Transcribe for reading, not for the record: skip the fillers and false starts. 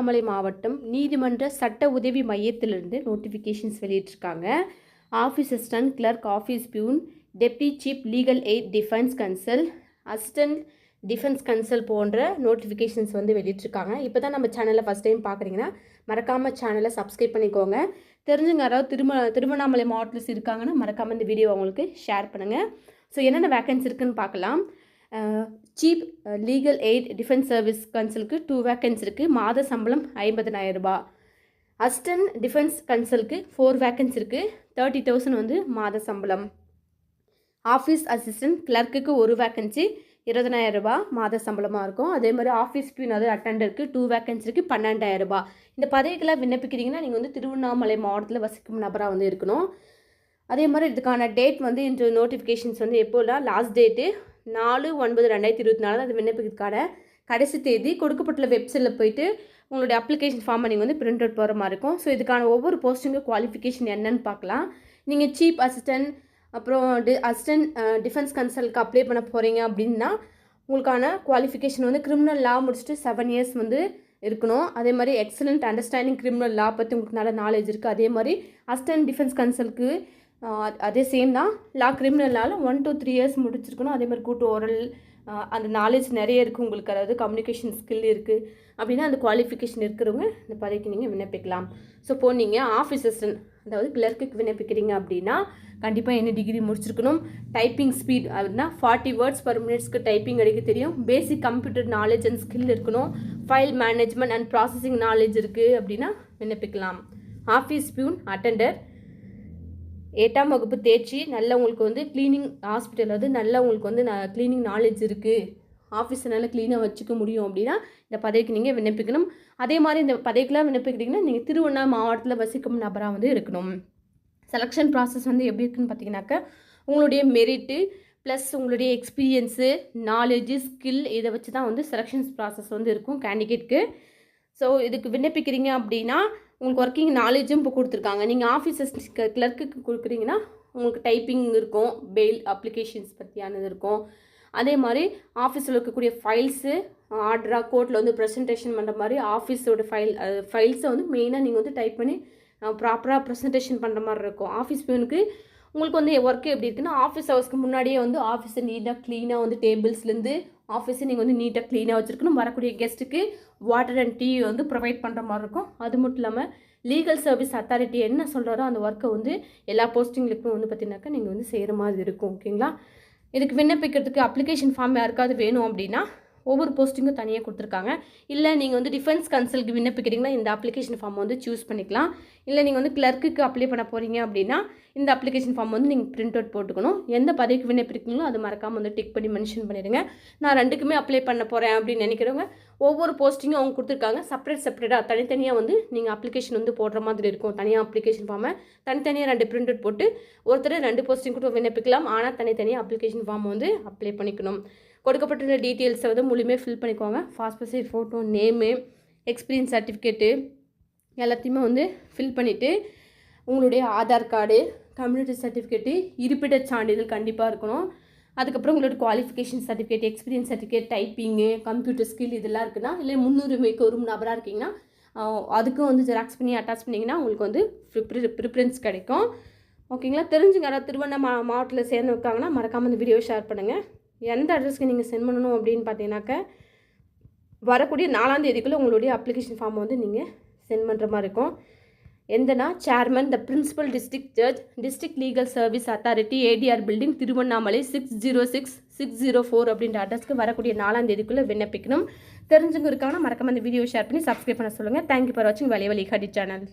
திருவண்ணாமலை மாவட்டம் நீதிமன்ற சட்ட உதவி மையத்திலிருந்து நோட்டிஃபிகேஷன்ஸ் வெளியிட்டிருக்காங்க. Office assistant, clerk, office peon, deputy chief legal aid, defence counsel, assistant defence counsel போன்ற நோட்டிஃபிகேஷன்ஸ் வந்து வெளியிட்டிருக்காங்க. இப்போ தான் நம்ம சேனலில் ஃபஸ்ட் டைம் பார்க்குறீங்கன்னா மறக்காமல் சேனலை சப்ஸ்கிரைப் பண்ணிக்கோங்க. தெரிஞ்சுங்க யாராவது திருவண்ணாமலை மாவட்டத்தில் இருக்காங்கன்னா மறக்காமல் இந்த வீடியோ அவங்களுக்கு ஷேர் பண்ணுங்கள். ஸோ என்னென்ன வேக்கன்சி இருக்குதுன்னு பார்க்கலாம். Chief legal aid defence service கன்சலுக்கு 2 வேக்கன்சி இருக்குது. மாத சம்பளம் 50,000 ரூபாய். அசிஸ்டன்ட் டிஃபென்ஸ் கன்சலுக்கு 4 வேக்கன்சி இருக்குது. 30,000 வந்து மாத சம்பளம். ஆஃபீஸ் அசிஸ்டன்ட் கிளர்க்குக்கு 1 வேக்கன்சி, 20,000 ரூபாய் மாத சம்பளமாக இருக்கும். அதே மாதிரி ஆஃபீஸ் பியூன் அது அட்டண்டருக்கு 2 வேக்கன்சி இருக்குது, 12,000 ரூபாய். இந்த பதவிக்கெல்லாம் விண்ணப்பிக்கிறீங்கன்னா நீங்கள் வந்து திருவண்ணாமலை மாவட்டத்தில் வசிக்கும் நபராக வந்து இருக்கணும். அதே மாதிரி இதுக்கான டேட் வந்து இந்த நோட்டிஃபிகேஷன்ஸ் வந்து எப்போலாம் லாஸ்ட் டேட்டு 4/9/2024 அது விண்ணப்பிக்கிறதுக்கான கடைசி தேதி. கொடுக்கப்பட்டுள்ள வெப்சைட்டில் போய்ட்டு உங்களுடைய அப்ளிகேஷன் ஃபார்மை நீங்கள் வந்து பிரிண்ட் அவுட் போகிற மாதிரி இருக்கும். ஸோ இதுக்கான ஒவ்வொரு போஸ்டிங்கும் குவாலிஃபிகேஷன் என்னன்னு பார்க்கலாம். நீங்கள் சீஃப் அசிஸ்டன்ட் அப்புறம் அசிஸ்டன்ட் டிஃபென்ஸ் கன்சல்க்கு அப்ளை பண்ண போகிறீங்க அப்படின்னா உங்களுக்கான குவாலிஃபிகேஷன் வந்து கிரிமினல் லா முடிச்சுட்டு 7 இயர்ஸ் வந்து இருக்கணும். அதே மாதிரி எக்ஸலண்ட் அண்டர்ஸ்டாண்டிங் கிரிமினல் லா பற்றி உங்களுக்கு நல்ல நாலேஜ் இருக்குது. அதே மாதிரி அசிஸ்டன்ட் டிஃபென்ஸ் கன்சல்க்கு அதே சேம் தான் லா கிரிமினலால் 1 to 3 இயர்ஸ் முடிச்சிருக்கணும். அதே மாதிரி கூட்டு ஓரல் அந்த நாலேஜ் நிறைய இருக்குது உங்களுக்கு, அதாவது கம்யூனிகேஷன் ஸ்கில் இருக்குது அப்படின்னா அந்த குவாலிஃபிகேஷன் இருக்கிறவங்க இந்த பதவிக்கு நீங்கள் விண்ணப்பிக்கலாம். ஸோ இப்போ நீங்கள் ஆஃபீஸ் அசிஸ்டன்ட் அதாவது கிளர்க்குக்கு விண்ணப்பிக்கிறீங்க அப்படின்னா கண்டிப்பாக என்ன டிகிரி முடிச்சிருக்கணும். டைப்பிங் ஸ்பீட் அப்படின்னா 40 words per minute டைப்பிங் அடிக்க தெரியும். Basic computer knowledge and skill இருக்கணும். File management and processing knowledge இருக்குது அப்படின்னா விண்ணப்பிக்கலாம். ஆஃபீஸ் பியூன் அட்டெண்டர் 8ஆம் வகுப்பு தேர்ச்சி, நல்ல உங்களுக்கு வந்து க்ளீனிங் ஹாஸ்பிட்டல் வந்து நல்ல உங்களுக்கு வந்து க்ளீனிங் நாலேஜ் இருக்குது, ஆஃபீஸை நல்லா க்ளீனாக வச்சுக்க முடியும் அப்படின்னா இந்த பதவிக்கு நீங்கள் விண்ணப்பிக்கணும். அதே மாதிரி இந்த பதவிக்கெலாம் விண்ணப்பிக்கிறீங்கன்னா நீங்கள் திருவண்ணாமலை மாவட்டத்தில் வசிக்கும் நபராக வந்து இருக்கணும். செலெக்ஷன் ப்ராசஸ் வந்து எப்படி இருக்குன்னு பார்த்தீங்கன்னாக்கா உங்களுடைய மெரிட்டு ப்ளஸ் உங்களுடைய எக்ஸ்பீரியன்ஸு, நாலேஜு, ஸ்கில் இதை வச்சு தான் வந்து செலெக்ஷன்ஸ் ப்ராசஸ் வந்து இருக்கும் கேண்டிடேட்க்கு. ஸோ இதுக்கு விண்ணப்பிக்கிறீங்க அப்படின்னா உங்களுக்கு ஒர்க்கிங் நாலேஜும் இப்போ கொடுத்துருக்காங்க. நீங்கள் ஆஃபீஸ் கிளர்க்குக்கு கொடுக்குறீங்கன்னா உங்களுக்கு டைப்பிங் இருக்கும், பெயில் அப்ளிகேஷன்ஸ் பற்றியானது இருக்கும். அதே மாதிரி ஆஃபீஸில் இருக்கக்கூடிய ஃபைல்ஸு ஆர்டராக கோர்ட்டில் வந்து ப்ரெசன்டேஷன் பண்ணுற மாதிரி ஆஃபீஸோட ஃபைல்ஸை வந்து மெயினாக நீங்கள் வந்து டைப் பண்ணி ப்ராப்பராக ப்ரெசன்டேஷன் பண்ணுற மாதிரி இருக்கும். ஆஃபீஸ் பியூனுக்கு உங்களுக்கு வந்து ஒர்க்கு எப்படி இருக்குன்னா ஆஃபீஸ் ஹவர்ஸ்க்கு முன்னாடியே வந்து ஆஃபீஸை நீட்டாக க்ளீனாக வந்து டேபிள்ஸ்லேருந்து ஆஃபீஸை நீங்கள் வந்து நீட்டாக க்ளீனாக வச்சுருக்கணும். வரக்கூடிய கெஸ்ட்டுக்கு வாட்டர் அண்ட் டீ வந்து ப்ரொவைட் பண்ணுற மாதிரி இருக்கும். அது மட்டும் இல்லாமல் லீகல் சர்வீஸ் அத்தாரிட்டி என்ன சொல்கிறாரோ அந்த ஒர்க்கை வந்து எல்லா போஸ்டிங்களுக்கும் வந்து பார்த்தீங்கன்னாக்கா நீங்கள் வந்து செய்கிற மாதிரி இருக்கும். ஓகேங்களா? இதுக்கு விண்ணப்பிக்கிறதுக்கு அப்ளிகேஷன் ஃபார்ம் யாருக்காவது வேணும் அப்படின்னா ஒவ்வொரு போஸ்டிங்கும் தனியாக கொடுத்துருக்காங்க. இல்லை நீங்கள் வந்து டிஃபென்ஸ் கன்சல்க்கு விண்ணப்பிக்கிறீங்கன்னா இந்த அப்ளிகேஷன் ஃபார்ம் வந்து சூஸ் பண்ணிக்கலாம். இல்லை நீங்கள் வந்து கிளர்க்குக்கு அப்ளை பண்ண போகிறீங்க அப்படின்னா இந்த அப்ளிகேஷன் ஃபார்ம் வந்து நீங்கள் பிரிண்ட் அவுட் போட்டுக்கணும். எந்த பதவிக்கு விண்ணப்பிக்கிறீங்களோ அது மறக்காமல் வந்து டிக் பண்ணி மென்ஷன் பண்ணிடுங்க. நான் 2க்குமே அப்ளை பண்ண போகிறேன் அப்படின்னு நினைக்கிறவங்க ஒவ்வொரு போஸ்டிங்கும் அவங்க கொடுத்துருக்காங்க. செப்பரேட்டாக தனித்தனியாக வந்து நீங்கள் அப்ளிகேஷன் வந்து போடுற மாதிரி இருக்கும். தனியாக அப்ளிகேஷன் ஃபார்மை தனித்தனியாக 2 பிரிண்ட் அவுட் போட்டு ஒருத்தர் 2 போஸ்டிங் கூட விண்ணப்பிக்கலாம். ஆனால் தனித்தனியாக அப்ளிகேஷன் ஃபார்ம் வந்து அப்ளை பண்ணிக்கணும். கொடுக்கப்பட்ட டீட்டெயில்ஸை வந்து முழுமையாக ஃபில் பண்ணிக்கோங்க. Passport size photo, name, experience certificate எல்லாத்தையுமே வந்து ஃபில் பண்ணிவிட்டு உங்களுடைய ஆதார் கார்டு, கம்யூனிட்டி சர்டிஃபிகேட்டு, இருப்பிடச் சான்றிதழ் கண்டிப்பாக இருக்கணும். அதுக்கப்புறம் உங்களோட qualification certificate, experience certificate, typing, computer skill இதெல்லாம் இருக்குன்னா இல்லை முன்னுரிமைக்கு ஒரு நபராக இருக்கீங்கன்னா அதுக்கும் வந்து ஜெராக்ஸ் பண்ணி அட்டாச் பண்ணிங்கன்னா உங்களுக்கு வந்து ப்ரிஃபரன்ஸ் கிடைக்கும். ஓகேங்களா? தெரிஞ்சுங்க யாராவது திருவண்ணாமலை மாவட்டத்தில் சேர்ந்து இருக்காங்கன்னா மறக்காமல் இந்த வீடியோ ஷேர் பண்ணுங்கள். எந்த அட்ரஸ்க்கு நீங்கள் சென்ட் பண்ணணும் அப்படின்னு பார்த்தீங்கன்னாக்கா வரக்கூடிய 4ஆம் தேதிக்குள்ளே உங்களுடைய அப்ளிகேஷன் ஃபார்மை வந்து நீங்கள் சென்ட் பண்ணுற மாதிரி இருக்கும். எந்தனா chairman the principal district judge district legal service authority ADR building Tiruvannamalai 606604 அப்படின்ற அட்ரஸ்க்கு வரக்கூடிய 4ஆம் தேதிக்குள்ளே விண்ணப்பிக்கணும். தெரிஞ்சுங்க இருக்காங்கன்னா மறக்காம அந்த வீடியோ ஷேர் பண்ணி சப்ஸ்கிரைப் பண்ண சொல்லுங்கள். தேங்க்யூ ஃபார் வாட்சிங் வலைவலி ஹடி சேனல்.